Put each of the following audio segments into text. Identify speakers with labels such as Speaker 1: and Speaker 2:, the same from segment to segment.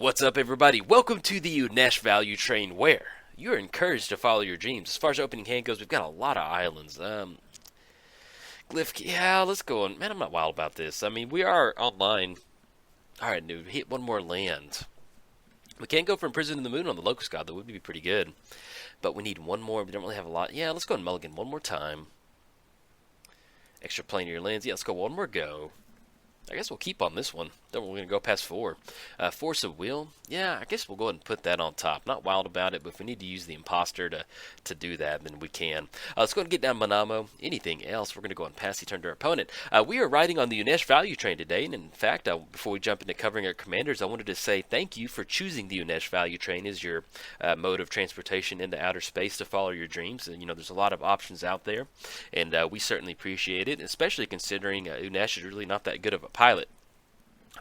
Speaker 1: What's up, everybody? Welcome to the Unesh value train, where you're encouraged to follow your dreams. As far as opening hand goes, we've got a lot of islands. Glyph, yeah, let's go on. Man, I'm not wild about this. I mean, we are online. All right, dude, hit one more land. We can't go from Prison in the Moon on the Locust God. That would be pretty good. But we need one more. We don't really have a lot. Yeah, let's go and mulligan one more time. Extra planar lands. Yeah, let's go one more go. I guess we'll keep on this one. Then we're going to go past 4. Force of Will. Yeah, I guess we'll go ahead and put that on top. Not wild about it, but if we need to use the Imposter to do that, then we can. Let's go ahead and get down Monamo. Anything else, we're going to go ahead and pass the turn to our opponent. We are riding on the Unesh value train today, and in fact, before we jump into covering our commanders, I wanted to say thank you for choosing the Unesh value train as your mode of transportation into outer space to follow your dreams. And, you know, there's a lot of options out there, and we certainly appreciate it, especially considering Unesh is really not that good of a pilot.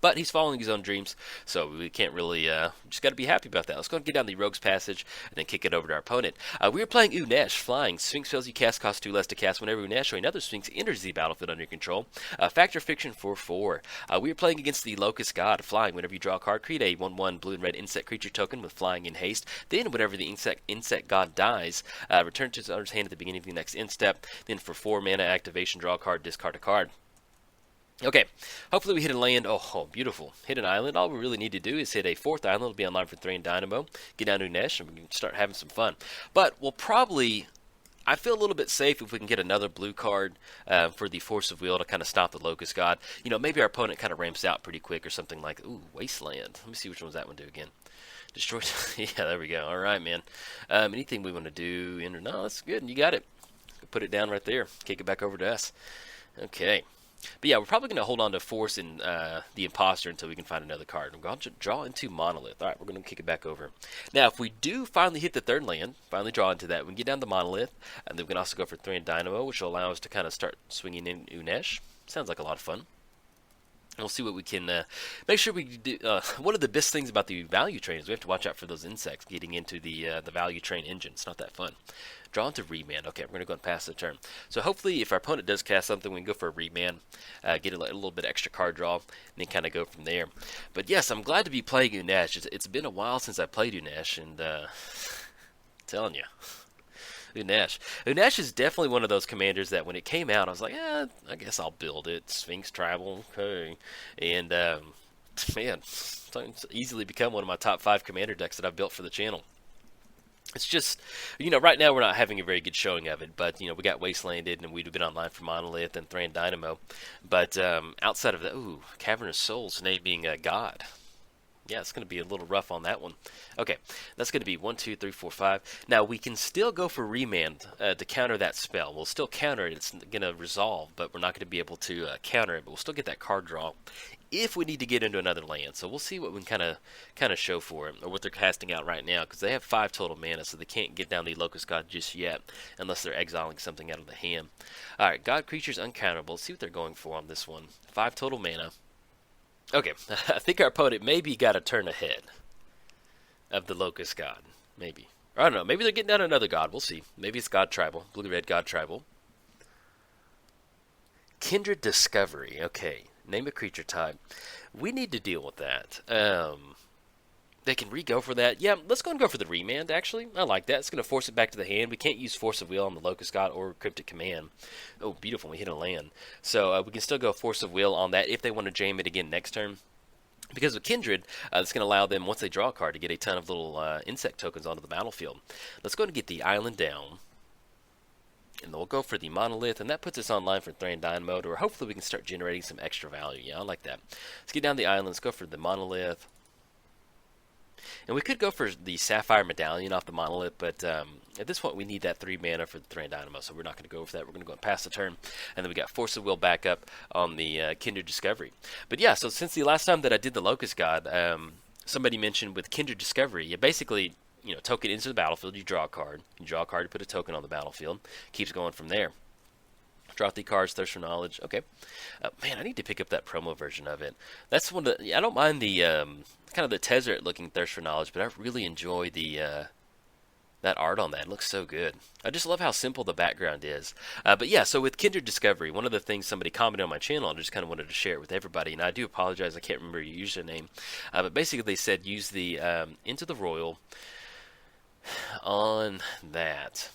Speaker 1: But he's following his own dreams, so we can't really, just got to be happy about that. Let's go and get down the Rogue's Passage and then kick it over to our opponent. We are playing Unesh, flying. Sphinx spells you cast cost 2 less to cast whenever Unesh or another Sphinx enters the battlefield under your control. Factor Fiction for 4. We are playing against the Locust God, flying. Whenever you draw a card, create a 1/1 blue and red insect creature token with flying and haste. Then, whenever the insect god dies, return to its owner's hand at the beginning of the next end step. Then, for 4 mana activation, draw a card, discard a card. Okay, hopefully we hit a land. Oh, beautiful. Hit an island. All we really need to do is hit a 4th island. It'll be online for 3 and Dynamo. Get down to Unesh, and we can start having some fun. But we'll probably... I feel a little bit safe if we can get another blue card for the Force of Will to kind of stop the Locust God. You know, maybe our opponent kind of ramps out pretty quick or something like... Ooh, Wasteland. Let me see which one's that one do again. Destroy... yeah, there we go. All right, man. Anything we want to do... No, that's good. You got it. Put it down right there. Kick it back over to us. Okay. But yeah, we're probably going to hold on to Force and the Imposter until we can find another card. We're going to draw into Monolith. Alright, we're going to kick it back over. Now, if we do finally hit the 3rd land, finally draw into that, we can get down to Monolith, and then we can also go for 3 and Dynamo, which will allow us to kind of start swinging in Unesh. Sounds like a lot of fun. We'll see what we can make sure we do. One of the best things about the value train is we have to watch out for those insects getting into the value train engine. It's not that fun. Draw into Remand. Okay, we're going to go and pass the turn. So hopefully if our opponent does cast something, we can go for a Remand, get a little bit extra card draw, and then kind of go from there. But yes, I'm glad to be playing Unesh. It's been a while since I played Unesh, and telling you. Unesh. Unesh is definitely one of those commanders that when it came out, I was like, I guess I'll build it. Sphinx Travel, okay. And, man, it's easily become one of my top 5 commander decks that I've built for the channel. It's just, you know, right now we're not having a very good showing of it, but, you know, we got Wastelanded and we'd been online for Monolith and Thran Dynamo. But outside of that, ooh, Cavern of Souls naming a god. Yeah, it's going to be a little rough on that one. Okay, that's going to be 1, 2, 3, 4, 5. Now, we can still go for Remand to counter that spell. We'll still counter it. It's going to resolve, but we're not going to be able to counter it. But we'll still get that card draw if we need to get into another land. So we'll see what we can kind of show for it, or what they're casting out right now, because they have 5 total mana, so they can't get down the Locust God just yet, unless they're exiling something out of the hand. All right, God Creatures uncounterable. Let's see what they're going for on this one. 5 total mana. Okay, I think our opponent maybe got a turn ahead of the Locust God. Maybe. Or I don't know. Maybe they're getting down another god. We'll see. Maybe it's God Tribal. Blue-red God Tribal. Kindred Discovery. Okay. Name a creature type. We need to deal with that. They can re-go for that. Yeah, let's go and go for the Remand, actually. I like that. It's going to force it back to the hand. We can't use Force of Will on the Locust God or Cryptic Command. Oh, beautiful. We hit a land. So we can still go Force of Will on that if they want to jam it again next turn. Because with Kindred, it's going to allow them, once they draw a card, to get a ton of little insect tokens onto the battlefield. Let's go and get the island down. And we'll go for the Monolith, and that puts us online for Thran Dynamo, or hopefully we can start generating some extra value. Yeah, I like that. Let's get down the island. Let's go for the Monolith. And we could go for the Sapphire Medallion off the Monolith, but at this point we need that 3 mana for the Thran Dynamo, so we're not going to go for that. We're going to go and pass the turn. And then we got Force of Will back up on the Kindred Discovery. But yeah, so since the last time that I did the Locust God, somebody mentioned with Kindred Discovery, you basically, you know, token into the battlefield, you draw a card. You draw a card, you put a token on the battlefield. Keeps going from there. Draw 3 cards, Thirst for Knowledge. Okay. Man, I need to pick up that promo version of it. That's one of the... I don't mind the... kind of the Tezzeret looking Thirst for Knowledge, but I really enjoy the That art on that looks so good. I just love how simple the background is. But yeah, so with Kindred Discovery, one of the things somebody commented on my channel, I just kind of wanted to share it with everybody, and I do apologize, I can't remember your username. But basically, they said use the Into the Royal on that.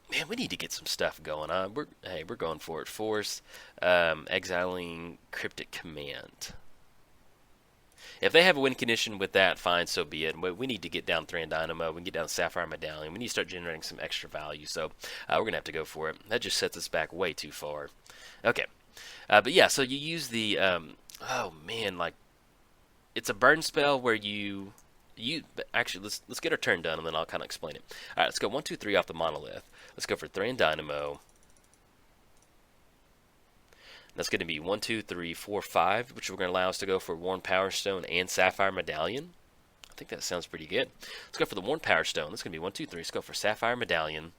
Speaker 1: Man, we need to get some stuff going on. We're going for it. Force, exiling Cryptic Command. If they have a win condition with that, fine, so be it. We need to get down Thran Dynamo. We can get down Sapphire Medallion. We need to start generating some extra value. So we're going to have to go for it. That just sets us back way too far. Okay. But yeah, so you use the, oh man, like, it's a burn spell where actually, let's get our turn done, and then I'll kind of explain it. All right, let's go 1, 2, 3 off the Monolith. Let's go for Thran Dynamo. That's going to be 1, 2, 3, 4, 5, which we're going to allow us to go for Worn Power Stone and Sapphire Medallion. I think that sounds pretty good. Let's go for the Worn Power Stone. That's going to be 1, 2, 3. Let's go for Sapphire Medallion.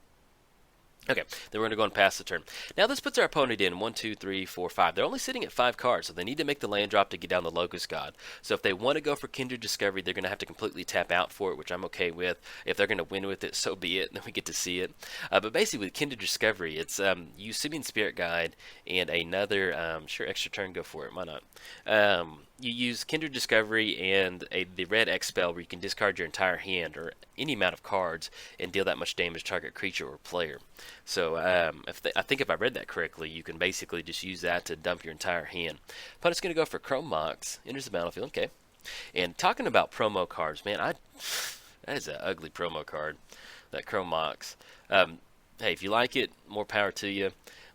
Speaker 1: Okay, then we're going to go and pass the turn. Now this puts our opponent in 1, 2, 3, 4, 5. They're only sitting at 5 cards, so they need to make the land drop to get down the Locust God. So if they want to go for Kindred Discovery, they're going to have to completely tap out for it, which I'm okay with. If they're going to win with it, so be it. Then we get to see it. But basically with Kindred Discovery, it's use Simeon Spirit Guide and another, sure, extra turn, go for it. Why not? You use Kindred Discovery and the red X spell where you can discard your entire hand or any amount of cards and deal that much damage to target creature or player. So I think if I read that correctly, you can basically just use that to dump your entire hand. Opponent's going to go for Chrome Mox, enters the battlefield. Okay. And talking about promo cards, man, that is an ugly promo card, that Chrome Mox. Hey, if you like it, more power to you.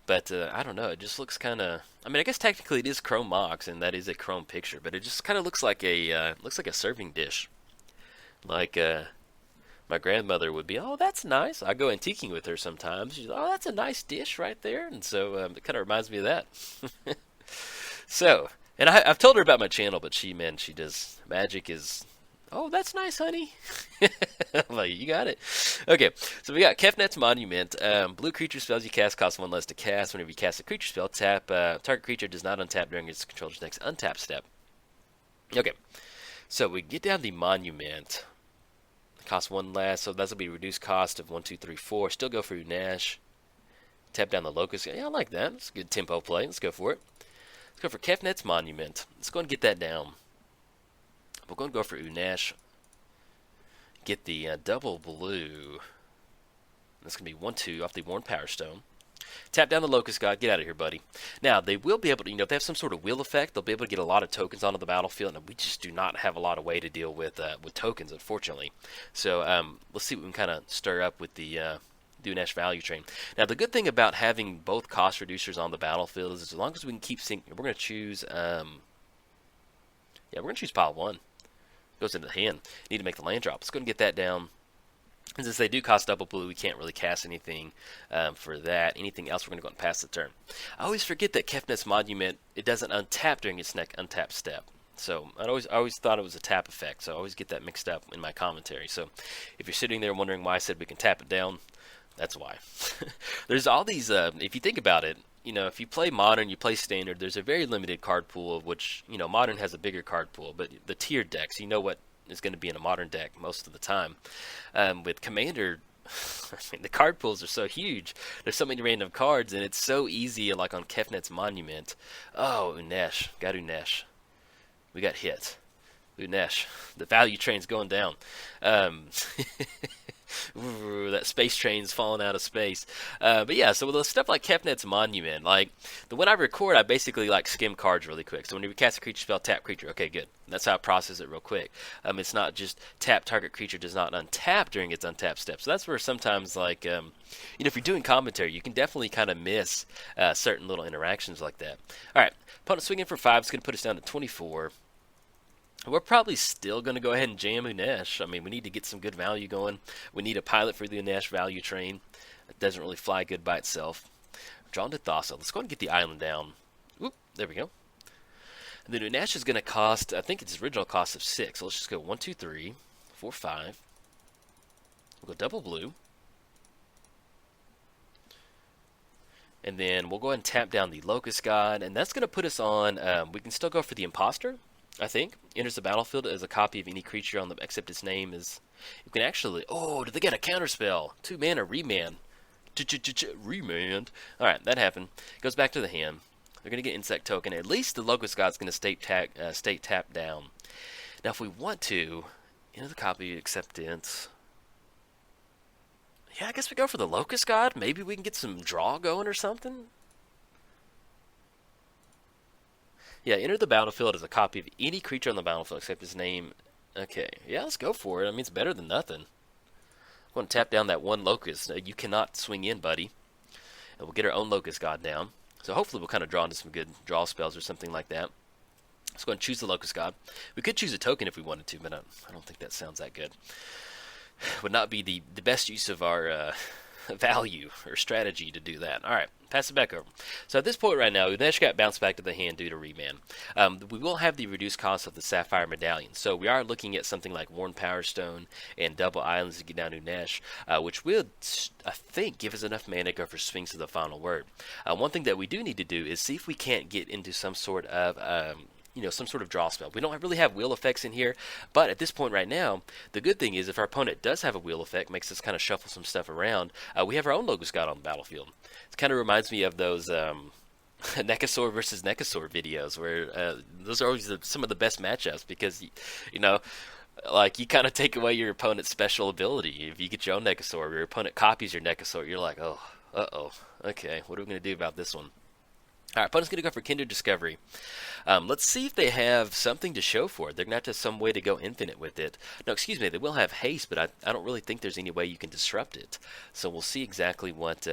Speaker 1: But I don't know, it just looks kind of. I mean, I guess technically it is Chrome Mox, and that is a Chrome picture, but it just kind of looks like a serving dish. Like my grandmother would be, oh, that's nice. I go antiquing with her sometimes. She's, oh, that's a nice dish right there, and so it kind of reminds me of that. So, and I've told her about my channel, but she does magic is. Oh, that's nice, honey. I'm like, you got it. Okay, so we got Kefnet's Monument. Blue creature spells you cast cost 1 less to cast. Whenever you cast a creature spell, tap. Target creature does not untap during its controller's next untap step. Okay, so we get down the Monument. Cost 1 less, so that's going to be reduced cost of 1, 2, 3, 4. Still go for Unesh. Tap down the Locust. Yeah, I like that. It's a good tempo play. Let's go for it. Let's go for Kefnet's Monument. Let's go and get that down. We're going to go for Unesh. Get the double blue. That's going to be 1, 2 off the Worn Power Stone. Tap down the Locust God. Get out of here, buddy. Now, they will be able to, if they have some sort of wheel effect, they'll be able to get a lot of tokens onto the battlefield, and we just do not have a lot of way to deal with tokens, unfortunately. So, let's see what we can kind of stir up with the Unesh value train. Now, the good thing about having both cost reducers on the battlefield is as long as we can keep syncing, we're going to choose, we're going to choose pile 1. Goes into the hand. Need to make the land drop. Let's go and get that down. And since they do cost double blue, we can't really cast anything for that. Anything else, we're going to go and pass the turn. I always forget that Kefnet's Monument, it doesn't untap during its next untap step. So I always thought it was a tap effect. So I always get that mixed up in my commentary. So if you're sitting there wondering why I said we can tap it down, that's why. There's all these, if you think about it, if you play Modern, you play Standard, there's a very limited card pool of which, Modern has a bigger card pool, but the tiered decks, what is going to be in a Modern deck most of the time. With Commander, I mean, the card pools are so huge. There's so many random cards, and it's so easy, like on Kefnet's Monument. Oh, Unesh. Got Unesh. We got hit. Unesh. The value train's going down. Ooh, that space train's falling out of space. But yeah, so with stuff like Kefnet's Monument, like when I record, I basically skim cards really quick. So when you cast a creature spell, tap creature. Okay, good. That's how I process it real quick. It's not just tap target creature does not untap during its untap step. So that's where sometimes if you're doing commentary, you can definitely kind of miss certain little interactions like that. All right, opponent swinging for 5 is going to put us down to 24. We're probably still going to go ahead and jam Unesh. I mean, we need to get some good value going. We need a pilot for the Unesh value train. It doesn't really fly good by itself. Drawn to Thassa. Let's go ahead and get the island down. Oop, there we go. And then Unesh is going to cost, I think its original cost of 6. So let's just go 1, 2, 3, 4, 5. We'll go double blue. And then we'll go ahead and tap down the Locust God. And that's going to put us on, we can still go for the Imposter. I think. Enters the battlefield as a copy of any creature on the except its name is. You can actually. Oh, did they get a counterspell? 2 mana remand. Remand. All right, that happened. Goes back to the hand. They're gonna get insect token. At least the Locust God's gonna stay tapped down. Now, if we want to, enter the copy acceptance. Yeah, I guess we go for the Locust God. Maybe we can get some draw going or something. Yeah, enter the battlefield as a copy of any creature on the battlefield except his name. Okay, yeah, let's go for it. I mean, it's better than nothing. I'm going to tap down that one Locust. You cannot swing in, buddy. And we'll get our own Locust God down. So hopefully we'll kind of draw into some good draw spells or something like that. Let's go and choose the Locust God. We could choose a token if we wanted to, but I don't think that sounds that good. Would not be the best use of our value or strategy to do that. All right, pass it back over. So at this point right now, Unesh got bounced back to the hand due to remand. We will have the reduced cost of the Sapphire Medallion, so we are looking at something like Worn Power Stone and Double Islands to get down Unesh, which will, I think, give us enough mana to go for Sphinx of the Final Word. One thing that we do need to do is see if we can't get into some sort of some sort of draw spell. We don't really have wheel effects in here, but at this point right now, the good thing is if our opponent does have a wheel effect, makes us kind of shuffle some stuff around, we have our own Locust God on the battlefield. It kind of reminds me of those Necasaur versus Necasaur videos, where those are always some of the best matchups because, like you kind of take away your opponent's special ability. If you get your own Necasaur, or your opponent copies your Necasaur, you're like, oh, okay, what are we going to do about this one? All right, opponent's going to go for Kindred Discovery. Let's see if they have something to show for it. They're going to have to have some way to go infinite with it. No, excuse me, they will have haste, but I don't really think there's any way you can disrupt it. So we'll see exactly what...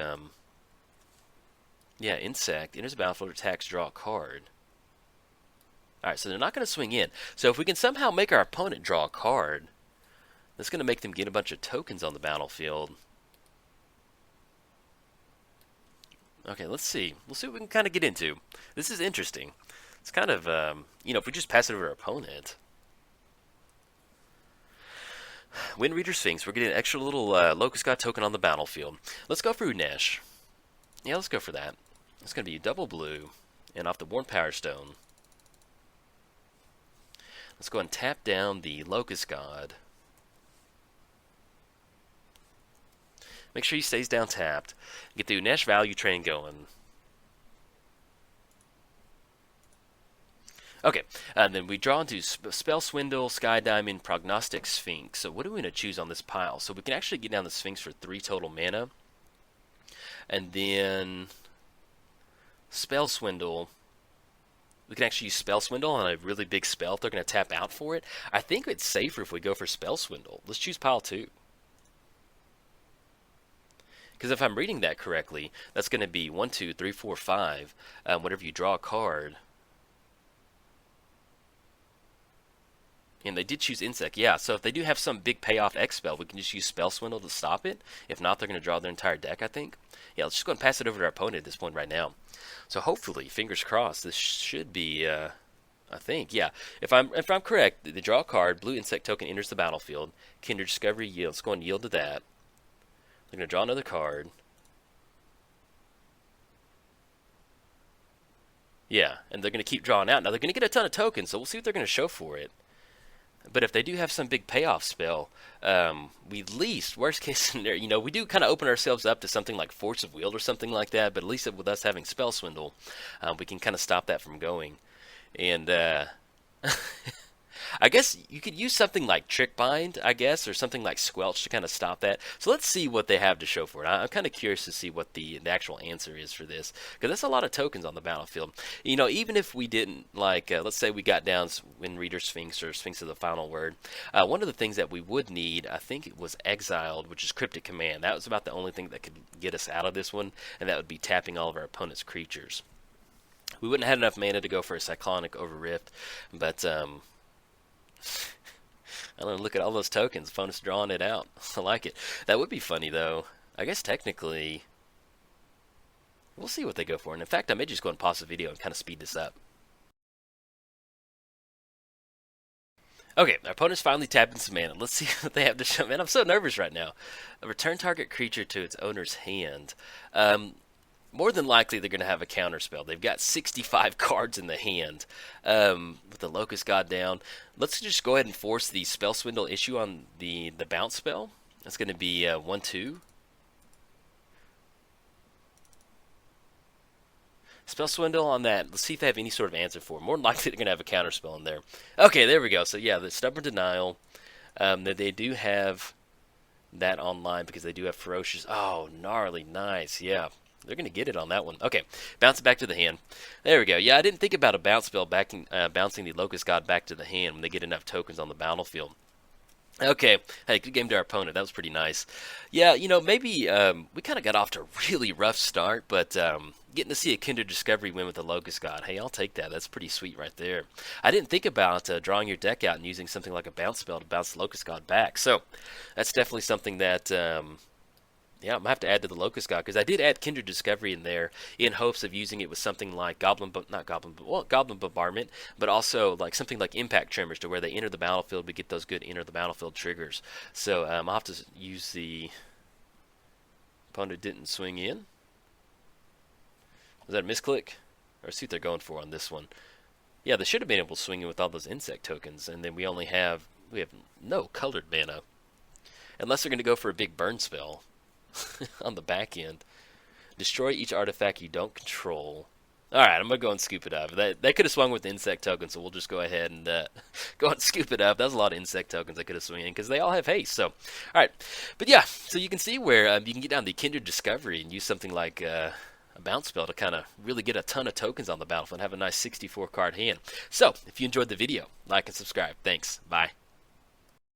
Speaker 1: Insect. Enters the battlefield, attacks, draw a card. All right, so they're not going to swing in. So if we can somehow make our opponent draw a card, that's going to make them get a bunch of tokens on the battlefield. Okay, let's see. We'll see what we can kind of get into. This is interesting. It's kind of, if we just pass it over our opponent. Wind Reader Sphinx. We're getting an extra little Locust God token on the battlefield. Let's go for Unesh. Yeah, let's go for that. It's going to be double blue. And off the Worn Power Stone. Let's go and tap down the Locust God. Make sure he stays down tapped. Get the Unesh value train going. Okay, and then we draw into Spell Swindle, Sky Diamond, Prognostic Sphinx. So what are we going to choose on this pile? So we can actually get down the Sphinx for 3 total mana. And then Spell Swindle. We can actually use Spell Swindle on a really big spell if they're going to tap out for it. I think it's safer if we go for Spell Swindle. Let's choose pile 2. Because if I'm reading that correctly, that's going to be 1, 2, 3, 4, 5. Whenever you draw a card. And they did choose Insect. Yeah, so if they do have some big payoff X spell, we can just use Spell Swindle to stop it. If not, they're going to draw their entire deck, I think. Yeah, let's just go and pass it over to our opponent at this point right now. So hopefully, fingers crossed, this should be, I think, yeah. If I'm correct, they draw a card, blue Insect token enters the battlefield. Kindred Discovery yield. Let's go and yield to that. They're going to draw another card. Yeah, and they're going to keep drawing out. Now, they're going to get a ton of tokens, so we'll see what they're going to show for it. But if they do have some big payoff spell, we at least, worst case scenario, we do kind of open ourselves up to something like Force of Will or something like that, but at least with us having Spell Swindle, we can kind of stop that from going. And... I guess you could use something like Trick Bind, I guess, or something like Squelch to kind of stop that. So let's see what they have to show for it. I'm kind of curious to see what the actual answer is for this, because that's a lot of tokens on the battlefield. Even if we didn't, like, let's say we got down Wind Reader Sphinx or Sphinx of the Final Word, one of the things that we would need, I think it was Exiled, which is Cryptic Command. That was about the only thing that could get us out of this one, and that would be tapping all of our opponent's creatures. We wouldn't have enough mana to go for a Cyclonic over Rift, but... I don't know, look at all those tokens. Opponent's drawing it out. I like it. That would be funny, though. I guess technically... We'll see what they go for. And in fact, I may just go and pause the video and kind of speed this up. Okay, our opponent's finally tapping some mana. Let's see what they have to show. Man, I'm so nervous right now. Return target creature to its owner's hand. more than likely they're going to have a counterspell. They've got 65 cards in the hand with the Locust God down. Let's just go ahead and force the Spell Swindle issue on the bounce spell. That's going to be 1/2. Spell Swindle on that. Let's see if they have any sort of answer for it. More than likely they're going to have a counterspell in there. Okay, there we go. So yeah, the Stubborn Denial. They do have that online because they do have Ferocious. Oh, gnarly, nice. Yeah, they're going to get it on that one. Okay, bounce it back to the hand. There we go. Yeah, I didn't think about a bounce spell bouncing the Locust God back to the hand when they get enough tokens on the battlefield. Okay, hey, good game to our opponent. That was pretty nice. Yeah, maybe we kind of got off to a really rough start, but getting to see a Kindred Discovery win with the Locust God, hey, I'll take that. That's pretty sweet right there. I didn't think about drawing your deck out and using something like a bounce spell to bounce the Locust God back. So that's definitely something that yeah, I'm going to have to add to the Locust God, because I did add Kindred Discovery in there in hopes of using it with something like Goblin Bombardment, but also like something like Impact Tremors, to where they enter the battlefield, we get those good enter the battlefield triggers. So I'll have to use the opponent didn't swing in. Was that a misclick? Or see what they're going for on this one. Yeah, they should have been able to swing in with all those insect tokens, and then we have no colored mana. Unless they're going to go for a big burn spell. On the back end. Destroy each artifact you don't control. Alright, I'm going to go and scoop it up. They could have swung with the insect tokens, so we'll just go ahead and go and scoop it up. That was a lot of insect tokens I could have swung in, because they all have haste. So, alright. But yeah, so you can see where you can get down the Kindred Discovery and use something like a bounce spell to kind of really get a ton of tokens on the battlefield and have a nice 64 card hand. So, if you enjoyed the video, like and subscribe. Thanks. Bye.